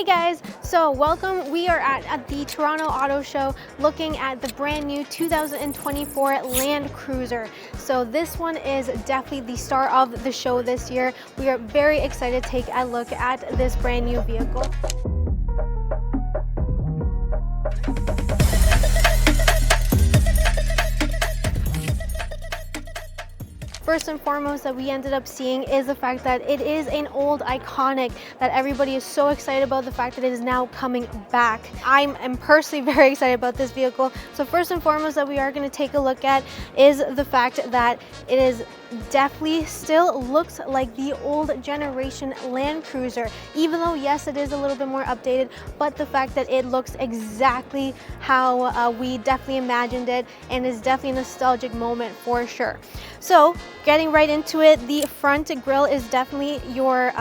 Hey guys, so welcome. We are at the Toronto Auto Show looking at the brand new 2024 Land Cruiser. So this one is definitely the star of the show this year. We are very excited to take a look at this brand new vehicle. First and foremost that we ended up seeing is the fact that it is an old iconic that everybody is so excited about, the fact that it is now coming back. I am personally very excited about this vehicle. So first and foremost that we are going to take a look at is the fact that it is definitely still looks like the old generation Land Cruiser, even though yes, it is a little bit more updated, but the fact that it looks exactly how we definitely imagined it and is definitely a nostalgic moment for sure. So getting right into it, the front grille is definitely your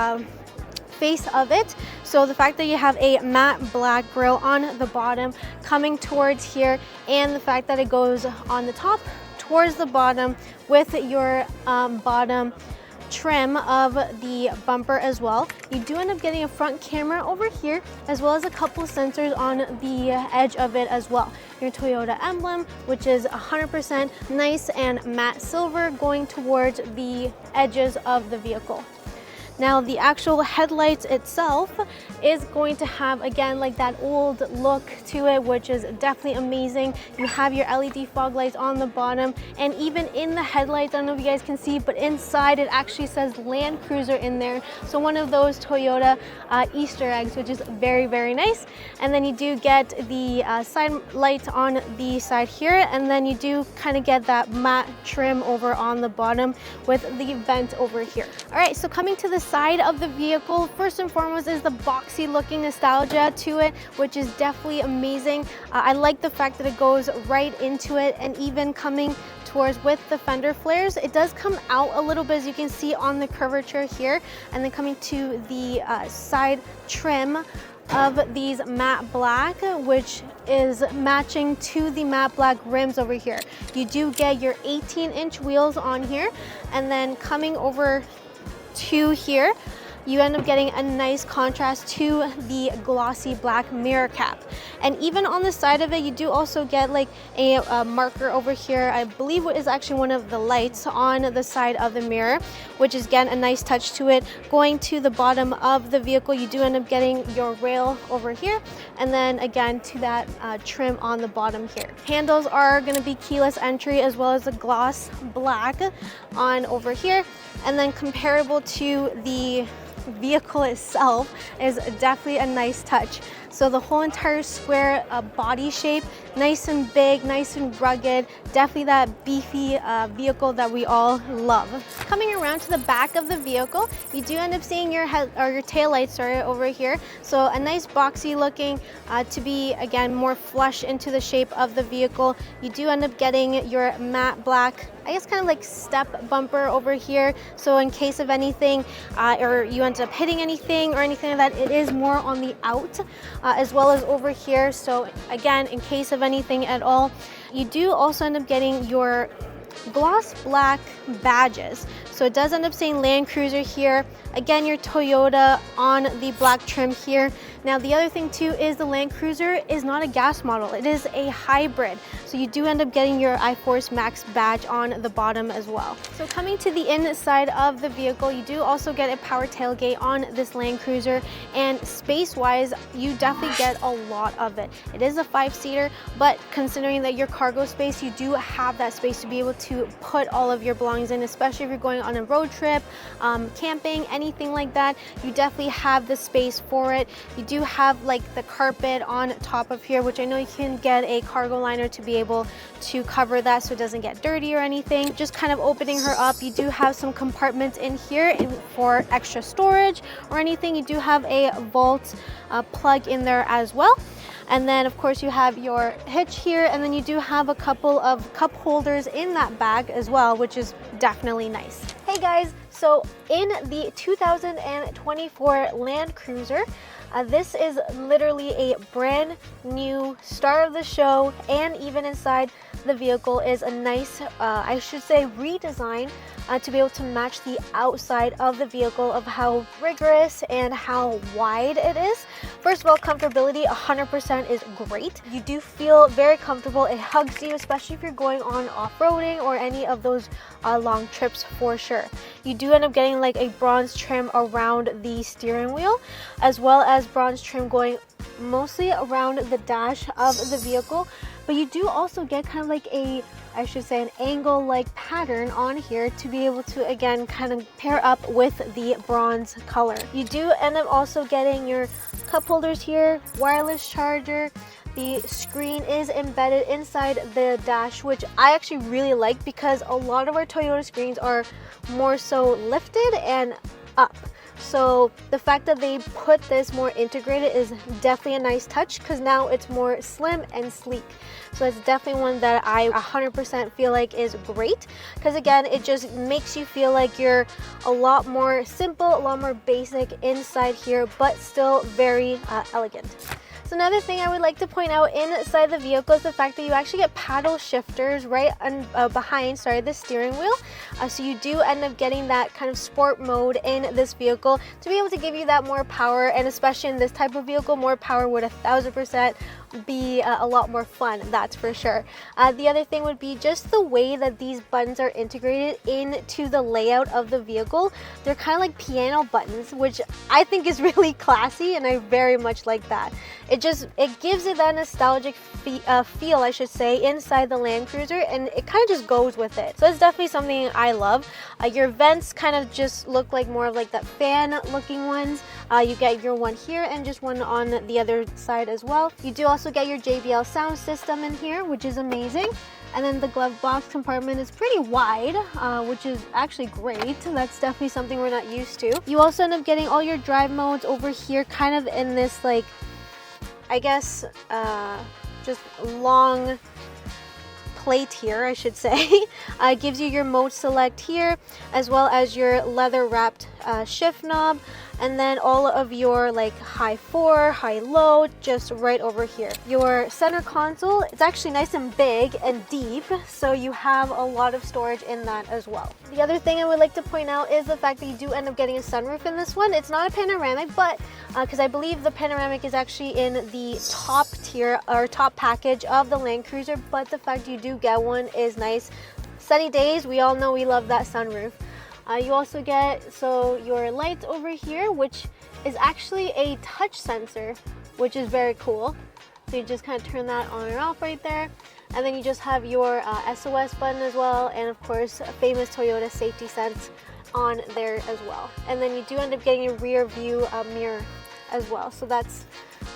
face of it. So the fact that you have a matte black grille on the bottom coming towards here, and the fact that it goes on the top towards the bottom with your bottom trim of the bumper as well. You do end up getting a front camera over here, as well as a couple sensors on the edge of it as well. Your Toyota emblem, which is 100% nice and matte silver, going towards the edges of the vehicle. Now the actual headlights itself is going to have, again, like that old look to it, which is definitely amazing. You have your LED fog lights on the bottom, and even in the headlights, I don't know if you guys can see, but inside it actually says Land Cruiser in there. So one of those Toyota Easter eggs, which is very, very nice. And then you do get the side lights on the side here, and then you do kind of get that matte trim over on the bottom with the vent over here. All right, so coming to the side of the vehicle, first and foremost is the boxy looking nostalgia to it, which is definitely amazing. I like the fact that it goes right into it, and even coming towards with the fender flares, it does come out a little bit, as you can see on the curvature here, and then coming to the side trim of these matte black, which is matching to the matte black rims over here. You do get your 18-inch wheels on here, and then coming over to here, you end up getting a nice contrast to the glossy black mirror cap. And even on the side of it, you do also get like a marker over here. I believe what is actually one of the lights on the side of the mirror, which is again a nice touch to it. Going to the bottom of the vehicle, you do end up getting your rail over here, and then again to that trim on the bottom here. Handles are going to be keyless entry, as well as the gloss black on over here, and then comparable to the vehicle itself is definitely a nice touch. So the whole entire square body shape, nice and big, nice and rugged, definitely that beefy vehicle that we all love. Coming around to the back of the vehicle, you do end up seeing your tail lights over here. So a nice boxy looking to be, again, more flush into the shape of the vehicle. You do end up getting your matte black, I guess kind of like step bumper over here. So in case of anything, or you end up hitting anything or anything like that, it is more on the out, as well as over here. So again, in case of anything at all, you do also end up getting your gloss black badges. So it does end up saying Land Cruiser here. Again, your Toyota on the black trim here. Now the other thing too is the Land Cruiser is not a gas model, it is a hybrid. So you do end up getting your iForce Max badge on the bottom as well. So coming to the inside of the vehicle, you do also get a power tailgate on this Land Cruiser, and space-wise, you definitely get a lot of it. It is a 5-seater, but considering that your cargo space, you do have that space to be able to put all of your belongings in, especially if you're going on a road trip, camping, anything like that. You definitely have the space for it. You do have like the carpet on top of here, which I know you can get a cargo liner to be able to cover that so it doesn't get dirty or anything. Just kind of opening her up, you do have some compartments in here for extra storage or anything. You do have a vault plug in there as well. And then of course you have your hitch here, and then you do have a couple of cup holders in that bag as well, which is definitely nice. Hey guys, so in the 2024 Land Cruiser, this is literally a brand new star of the show, and even inside the vehicle is a nice, I should say, redesign to be able to match the outside of the vehicle of how rigorous and how wide it is. First of all, comfortability 100% is great. You do feel very comfortable. It hugs you, especially if you're going on off-roading or any of those long trips for sure. You do end up getting like a bronze trim around the steering wheel, as well as bronze trim going mostly around the dash of the vehicle, but you do also get kind of like a, I should say, an angle like pattern on here to be able to again kind of pair up with the bronze color. You do end up also getting your cup holders here, wireless charger. The screen is embedded inside the dash, which I actually really like because a lot of our Toyota screens are more so lifted and up. So the fact that they put this more integrated is definitely a nice touch because now it's more slim and sleek. So it's definitely one that I 100% feel like is great because again, it just makes you feel like you're a lot more simple, a lot more basic inside here, but still very elegant. So another thing I would like to point out inside the vehicle is the fact that you actually get paddle shifters right behind the steering wheel. So you do end up getting that kind of sport mode in this vehicle to be able to give you that more power, and especially in this type of vehicle, more power would 1000% be a lot more fun, that's for sure. The other thing would be just the way that these buttons are integrated into the layout of the vehicle. They're kind of like piano buttons, which I think is really classy, and I very much like that. It gives it that nostalgic feel, I should say, inside the Land Cruiser, and it kind of just goes with it. So it's definitely something I love. Your vents kind of just look like more of like that fan looking ones. You get your one here and just one on the other side as well. You do also get your JBL sound system in here, which is amazing. And then the glove box compartment is pretty wide, which is actually great. That's definitely something we're not used to. You also end up getting all your drive modes over here, kind of in this like, I guess, just long plate here, I should say. It gives you your mode select here, as well as your leather wrapped shift knob, and then all of your like high 4, high low, just right over here. Your center console, it's actually nice and big and deep, so you have a lot of storage in that as well. The other thing I would like to point out is the fact that you do end up getting a sunroof in this one. It's not a panoramic, but because I believe the panoramic is actually in the top tier or top package of the Land Cruiser, but the fact you do get one is nice. Sunny days, we all know we love that sunroof. You also get your lights over here, which is actually a touch sensor, which is very cool. So you just kind of turn that on and off right there. And then you just have your SOS button as well, and of course a famous Toyota safety sense on there as well. And then you do end up getting a rear view mirror as well. So that's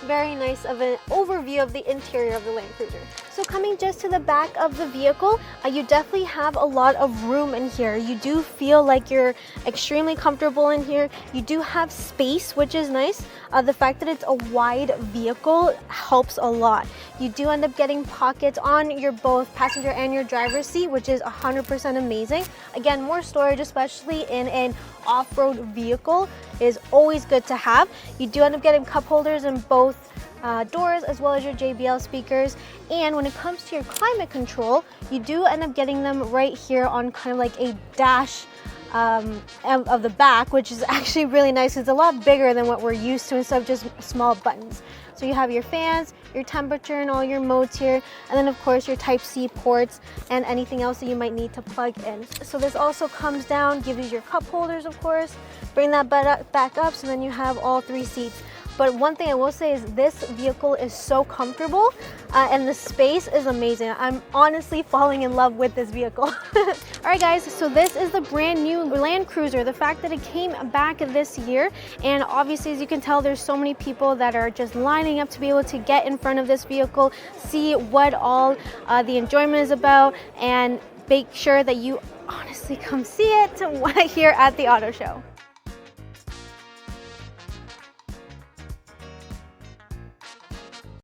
very nice of an overview of the interior of the Land Cruiser. So coming just to the back of the vehicle, you definitely have a lot of room in here. You do feel like you're extremely comfortable in here. You do have space, which is nice. The fact that it's a wide vehicle helps a lot. You do end up getting pockets on your both passenger and your driver's seat, which is 100% amazing. Again, more storage, especially in an off-road vehicle, is always good to have. You do end up getting cup holders in both doors, as well as your JBL speakers. And when it comes to your climate control, you do end up getting them right here on kind of like a dash of the back, which is actually really nice. It's a lot bigger than what we're used to instead of just small buttons. So you have your fans, your temperature, and all your modes here, and then of course your Type-C ports and anything else that you might need to plug in. So this also comes down, gives you your cup holders, of course. Bring that back up, so then you have all 3 seats. But one thing I will say is this vehicle is so comfortable and the space is amazing. I'm honestly falling in love with this vehicle. All right guys, so this is the brand new Land Cruiser. The fact that it came back this year, and obviously as you can tell, there's so many people that are just lining up to be able to get in front of this vehicle, see what all the enjoyment is about, and make sure that you honestly come see it here at the auto show.